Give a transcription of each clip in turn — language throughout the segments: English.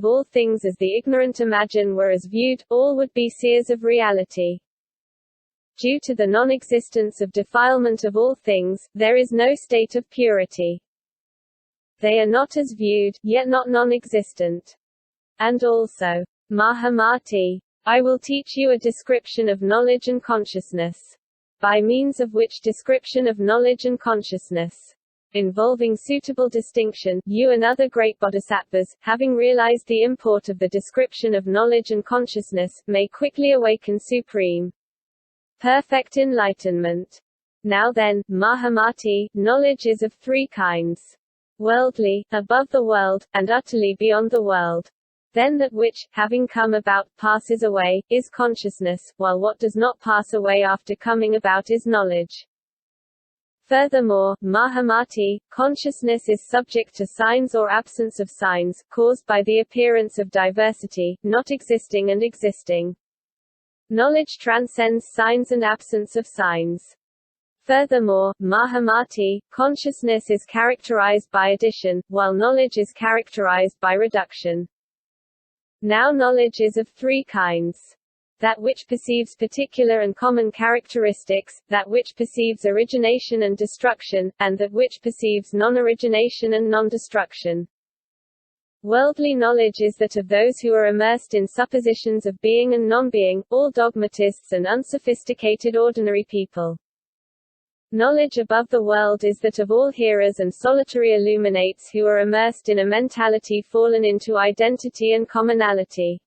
all things as the ignorant imagine were as viewed, all would be seers of reality. Due to the non-existence of defilement of all things, there is no state of purity. They are not as viewed, yet not non-existent. And also, Mahamati, I will teach you a description of knowledge and consciousness. By means of which description of knowledge and consciousness, involving suitable distinction, you and other great bodhisattvas, having realized the import of the description of knowledge and consciousness, may quickly awaken supreme, perfect enlightenment. Now then, Mahamati, knowledge is of three kinds: worldly, above the world, and utterly beyond the world. Then that which, having come about, passes away, is consciousness, while what does not pass away after coming about is knowledge. Furthermore, Mahamati, consciousness is subject to signs or absence of signs, caused by the appearance of diversity, not existing and existing. Knowledge transcends signs and absence of signs. Furthermore, Mahamati, consciousness is characterized by addition, while knowledge is characterized by reduction. Now knowledge is of three kinds: that which perceives particular and common characteristics, that which perceives origination and destruction, and that which perceives non-origination and non-destruction. Worldly knowledge is that of those who are immersed in suppositions of being and non-being, all dogmatists and unsophisticated ordinary people. Knowledge above the world is that of all hearers and solitary illuminates who are immersed in a mentality fallen into identity and commonality.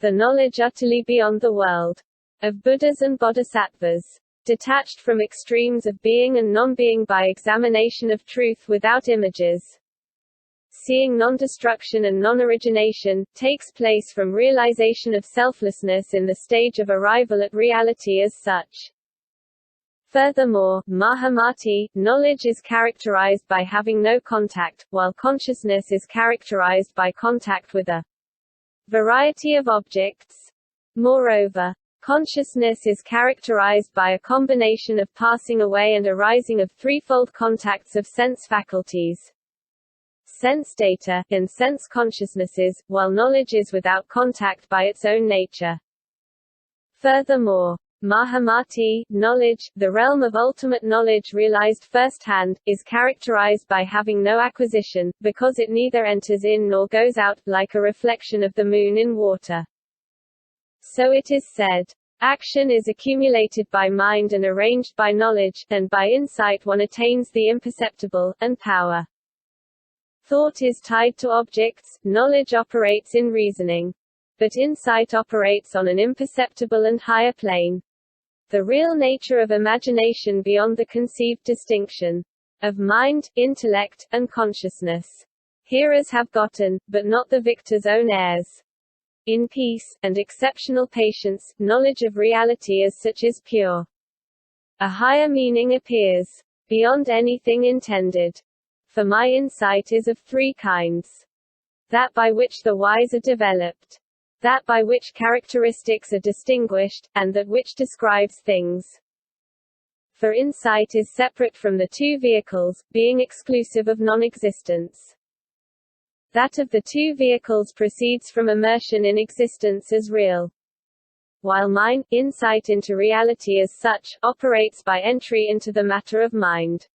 The knowledge utterly beyond the world, of Buddhas and Bodhisattvas, detached from extremes of being and non-being by examination of truth without images. Seeing non-destruction and non-origination, takes place from realization of selflessness in the stage of arrival at reality as such. Furthermore, Mahamati, knowledge is characterized by having no contact, while consciousness is characterized by contact with a variety of objects. Moreover, consciousness is characterized by a combination of passing away and arising of threefold contacts of sense faculties, sense data, and sense consciousnesses, while knowledge is without contact by its own nature. Furthermore, Mahamati, knowledge, the realm of ultimate knowledge realized firsthand, is characterized by having no acquisition, because it neither enters in nor goes out, like a reflection of the moon in water. So it is said, action is accumulated by mind and arranged by knowledge, and by insight one attains the imperceptible, and power. Thought is tied to objects, knowledge operates in reasoning. But insight operates on an imperceptible and higher plane. The real nature of imagination beyond the conceived distinction of mind, intellect, and consciousness. Hearers have gotten, but not the victor's own heirs. In peace, and exceptional patience, knowledge of reality as such is pure. A higher meaning appears, beyond anything intended. For my insight is of three kinds. That by which the wise are developed, that by which characteristics are distinguished, and that which describes things. For insight is separate from the two vehicles, being exclusive of non-existence. That of the two vehicles proceeds from immersion in existence as real. While mine, insight into reality as such, operates by entry into the matter of mind.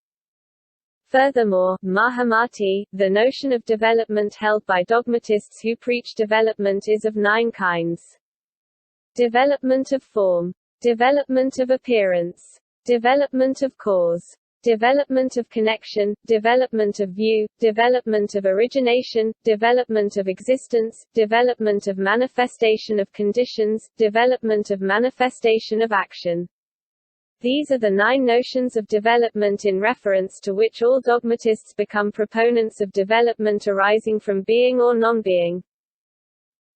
Furthermore, Mahamati, the notion of development held by dogmatists who preach development is of 9 kinds. Development of form, development of appearance, development of cause, development of connection, development of view, development of origination, development of existence, development of manifestation of conditions, development of manifestation of action. These are the 9 notions of development in reference to which all dogmatists become proponents of development arising from being or non-being.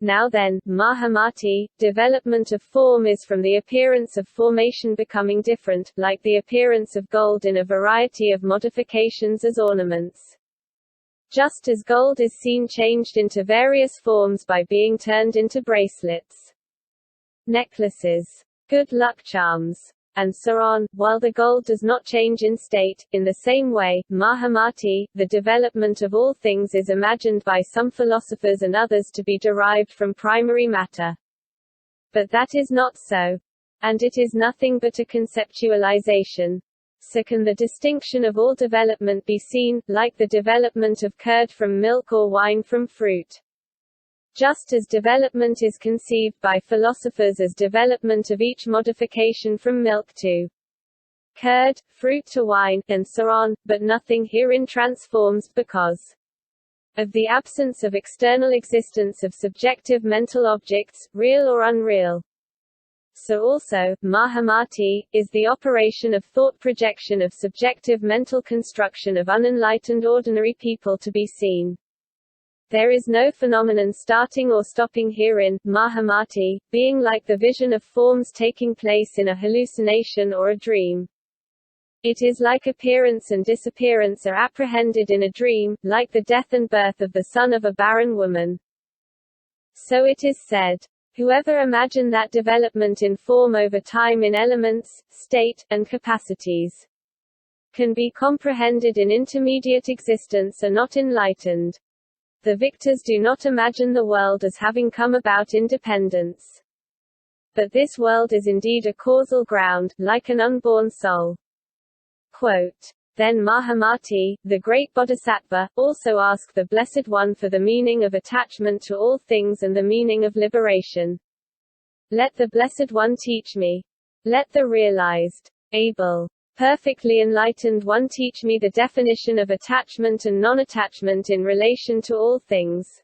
Now then, Mahamati, development of form is from the appearance of formation becoming different, like the appearance of gold in a variety of modifications as ornaments. Just as gold is seen changed into various forms by being turned into bracelets, necklaces, good luck charms, and so on, while the goal does not change in state. In the same way, Mahamati, the development of all things is imagined by some philosophers and others to be derived from primary matter. But that is not so. And it is nothing but a conceptualization. So can the distinction of all development be seen, like the development of curd from milk or wine from fruit. Just as development is conceived by philosophers as development of each modification from milk to curd, fruit to wine, and so on, but nothing herein transforms because of the absence of external existence of subjective mental objects, real or unreal. So also, Mahamati, is the operation of thought projection of subjective mental construction of unenlightened ordinary people to be seen. There is no phenomenon starting or stopping herein, Mahamati, being like the vision of forms taking place in a hallucination or a dream. It is like appearance and disappearance are apprehended in a dream, like the death and birth of the son of a barren woman. So it is said, whoever imagine that development in form over time in elements, state, and capacities can be comprehended in intermediate existence are not enlightened. The victors do not imagine the world as having come about in dependence. But this world is indeed a causal ground, like an unborn soul. Quote, then Mahamati, the great Bodhisattva, also asked the Blessed One for the meaning of attachment to all things and the meaning of liberation. Let the Blessed One teach me. Let the realized, able, perfectly enlightened One teach me the definition of attachment and non-attachment in relation to all things.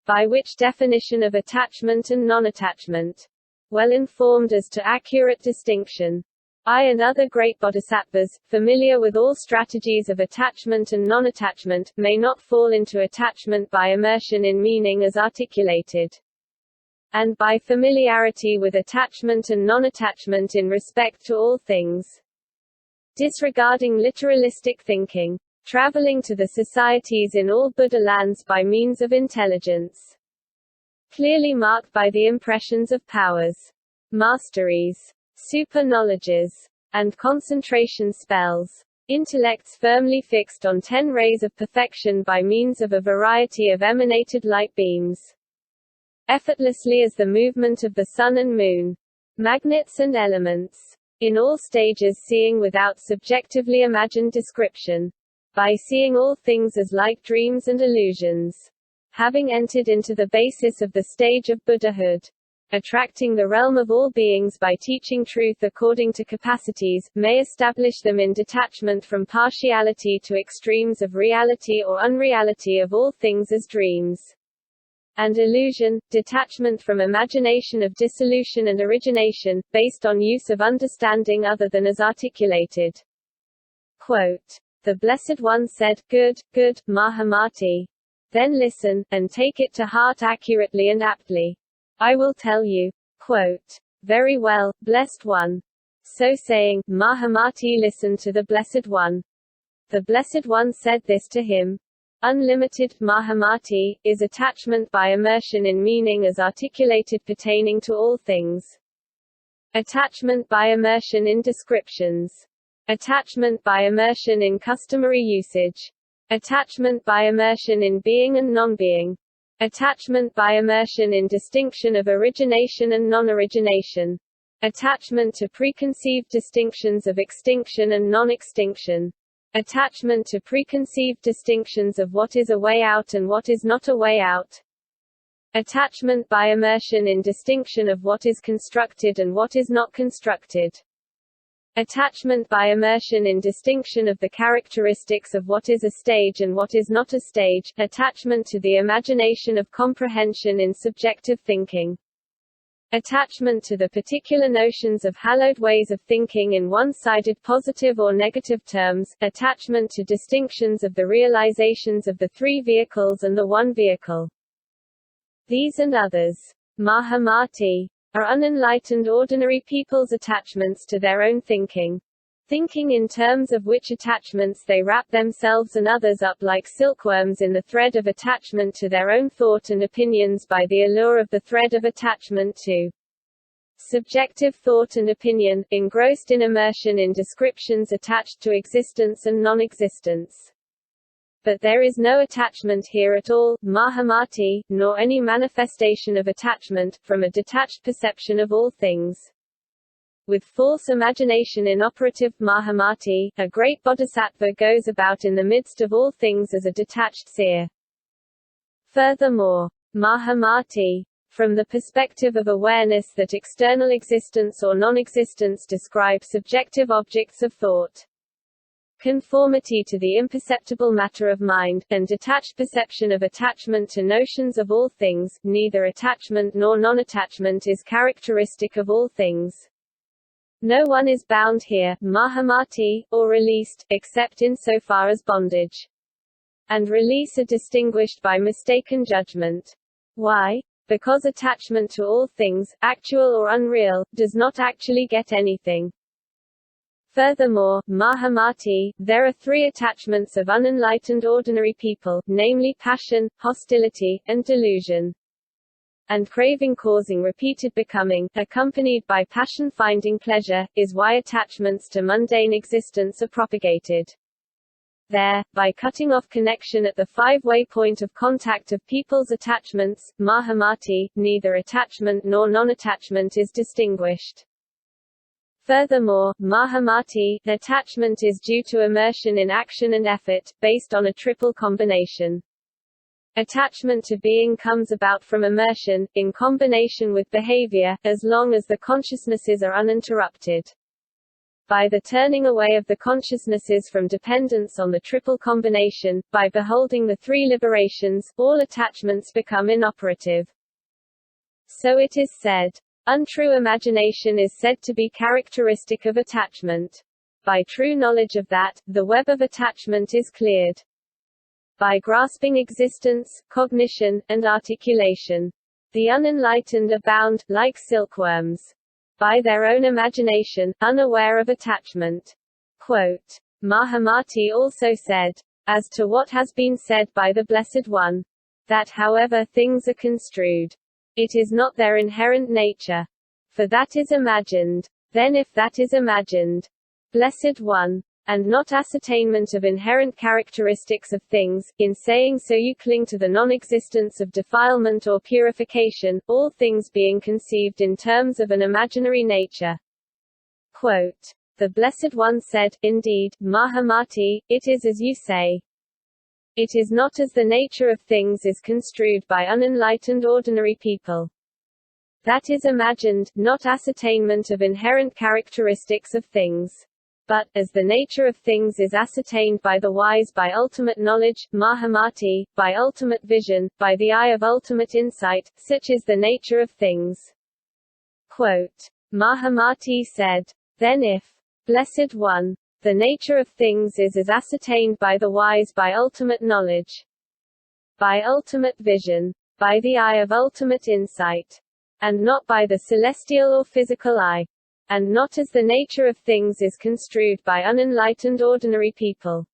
By which definition of attachment and non-attachment, well informed as to accurate distinction, I and other great bodhisattvas, familiar with all strategies of attachment and non-attachment, may not fall into attachment by immersion in meaning as articulated, and by familiarity with attachment and non-attachment in respect to all things. Disregarding literalistic thinking, traveling to the societies in all Buddha lands by means of intelligence, clearly marked by the impressions of powers, masteries, super-knowledges, and concentration spells. Intellects firmly fixed on 10 rays of perfection by means of a variety of emanated light beams. Effortlessly as the movement of the sun and moon. Magnets and elements. In all stages seeing without subjectively imagined description. By seeing all things as like dreams and illusions. Having entered into the basis of the stage of Buddhahood. Attracting the realm of all beings by teaching truth according to capacities, may establish them in detachment from partiality to extremes of reality or unreality of all things as dreams and illusion, detachment from imagination of dissolution and origination, based on use of understanding other than as articulated. Quote, the Blessed One said, good, good, Mahamati. Then listen, and take it to heart accurately and aptly. I will tell you. Quote, very well, Blessed One. So saying, Mahamati listened to the Blessed One. The Blessed One said this to him. Unlimited, Mahamati, is attachment by immersion in meaning as articulated pertaining to all things. Attachment by immersion in descriptions. Attachment by immersion in customary usage. Attachment by immersion in being and non-being. Attachment by immersion in distinction of origination and non-origination. Attachment to preconceived distinctions of extinction and non-extinction. Attachment to preconceived distinctions of what is a way out and what is not a way out. Attachment by immersion in distinction of what is constructed and what is not constructed. Attachment by immersion in distinction of the characteristics of what is a stage and what is not a stage. Attachment to the imagination of comprehension in subjective thinking. Attachment to the particular notions of hallowed ways of thinking in one-sided positive or negative terms. Attachment to distinctions of the realizations of the three vehicles and the one vehicle. These and others, Mahamati, are unenlightened ordinary people's attachments to their own thinking. Thinking in terms of which attachments they wrap themselves and others up like silkworms in the thread of attachment to their own thought and opinions by the allure of the thread of attachment to subjective thought and opinion, engrossed in immersion in descriptions attached to existence and non-existence. But there is no attachment here at all, Mahamati, nor any manifestation of attachment, from a detached perception of all things. With false imagination inoperative, Mahamati, a great bodhisattva goes about in the midst of all things as a detached seer. Furthermore, Mahamati, from the perspective of awareness that external existence or non-existence describe subjective objects of thought. Conformity to the imperceptible matter of mind, and detached perception of attachment to notions of all things, neither attachment nor non-attachment is characteristic of all things. No one is bound here, Mahamati, or released, except in so far as bondage and release are distinguished by mistaken judgment. Why? Because attachment to all things, actual or unreal, does not actually get anything. Furthermore, Mahamati, there are three attachments of unenlightened ordinary people, namely passion, hostility, and delusion. And craving causing repeated becoming, accompanied by passion finding pleasure, is why attachments to mundane existence are propagated. There, by cutting off connection at the five-way point of contact of people's attachments, Mahamati, neither attachment nor non-attachment is distinguished. Furthermore, Mahamati, attachment is due to immersion in action and effort, based on a triple combination. Attachment to being comes about from immersion, in combination with behavior, as long as the consciousnesses are uninterrupted. By the turning away of the consciousnesses from dependence on the triple combination, by beholding the three liberations, all attachments become inoperative. So it is said, untrue imagination is said to be characteristic of attachment. By true knowledge of that, the web of attachment is cleared. By grasping existence, cognition, and articulation, the unenlightened are bound, like silkworms, by their own imagination, unaware of attachment. Quote, Mahamati also said, as to what has been said by the Blessed One, that however things are construed, it is not their inherent nature. For that is imagined. Then if that is imagined, Blessed One, and not ascertainment of inherent characteristics of things, in saying so you cling to the non-existence of defilement or purification, all things being conceived in terms of an imaginary nature. Quote, the Blessed One said, indeed, Mahamati, it is as you say. It is not as the nature of things is construed by unenlightened ordinary people. That is imagined, not ascertainment of inherent characteristics of things. But, as the nature of things is ascertained by the wise by ultimate knowledge, Mahamati, by ultimate vision, by the eye of ultimate insight, such is the nature of things. Quote, Mahamati said, then if, Blessed One, the nature of things is as ascertained by the wise by ultimate knowledge, by ultimate vision, by the eye of ultimate insight, and not by the celestial or physical eye, and not as the nature of things is construed by unenlightened ordinary people,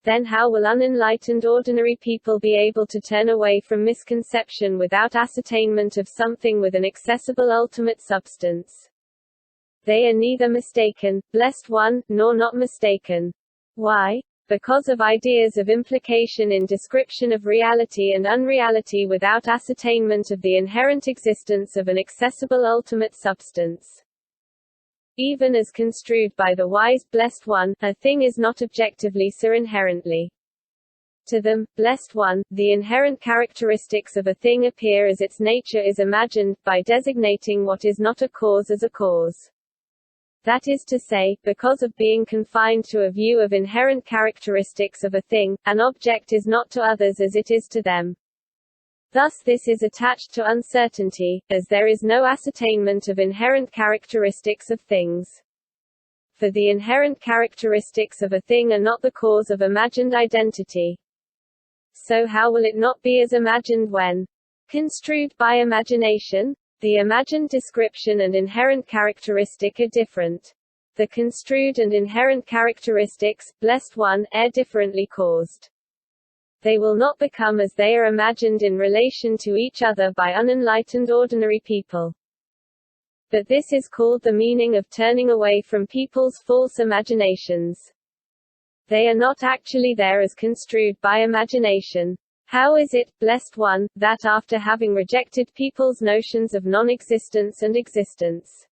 then how will unenlightened ordinary people be able to turn away from misconception without ascertainment of something with an accessible ultimate substance? They are neither mistaken, Blessed One, nor not mistaken. Why? Because of ideas of implication in description of reality and unreality without ascertainment of the inherent existence of an accessible ultimate substance. Even as construed by the wise, Blessed One, a thing is not objectively so inherently. To them, Blessed One, the inherent characteristics of a thing appear as its nature is imagined, by designating what is not a cause as a cause. That is to say, because of being confined to a view of inherent characteristics of a thing, an object is not to others as it is to them. Thus this is attached to uncertainty, as there is no ascertainment of inherent characteristics of things. For the inherent characteristics of a thing are not the cause of imagined identity. So how will it not be as imagined when construed by imagination? The imagined description and inherent characteristic are different. The construed and inherent characteristics, Blessed One, are differently caused. They will not become as they are imagined in relation to each other by unenlightened ordinary people. But this is called the meaning of turning away from people's false imaginations. They are not actually there as construed by imagination. How is it, blessed one, that after having rejected people's notions of non-existence and existence,